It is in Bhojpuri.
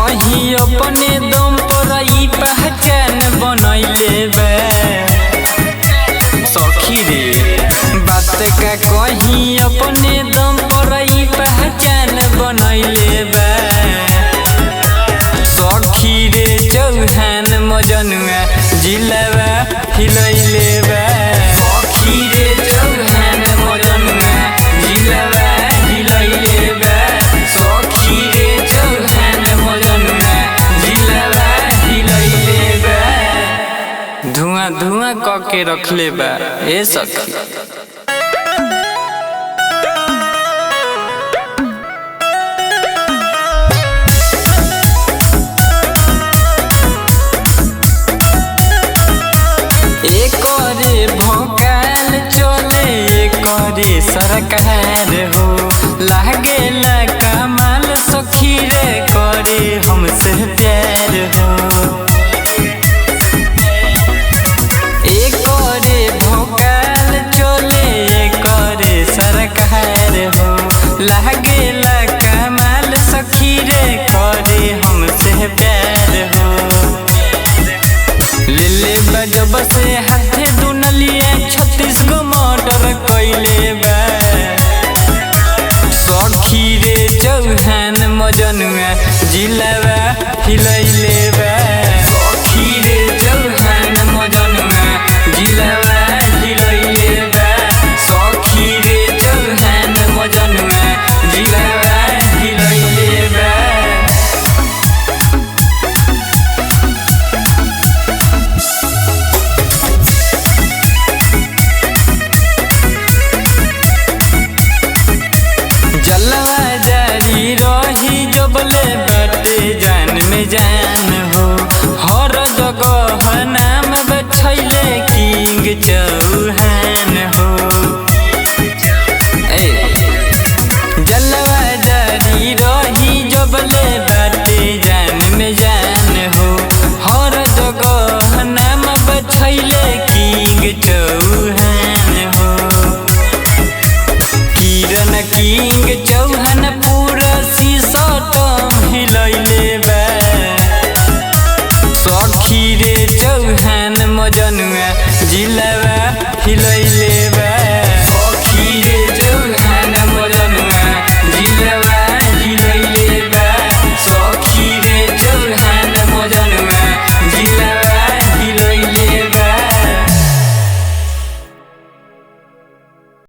कहीं अपने दम पर ई पहचान बनैले बा। सखी रे बात का कहीं अपने दम पर ई पहचान बनैले बा। सखी रे चौहान मजनुआ जिलावा हिलैले बा। सखी रे चौहान मजनुआ जिलावा हिलैले बा। सखी रे चौहान मजनुआ जिलावा हिलैले बा। धुआं धुआं कके रखले बा ए सखी। एकरे भोकाल चले एकरे सरकार हो। लागेला कमाल सखी रे करे हमसे प्यार हो। एकरे भोकाल चले एकरे सरकार हो। लागेला कमाल सखी रे करे हमसे प्यार हो। ले जब से हाथे दुनलिए 36 गो मर्डर कैले बा। सखी रे चौहान मजनुआ जिलावा हिलैले बा। सखी रे चौहान मजनुआ जिलावा हिलैले बा। सखी रे चौहान मजनुआ जिलावा हिलैले बा। जलवा जारी रही जबले बाटे जान में जान हो। हर जगह नाम बछैले किंग चौहान हो। जलवा जारी रही जबले बाटे जान में जान हो। हर जगह नाम बछैले किंग चौहान हो। किरण की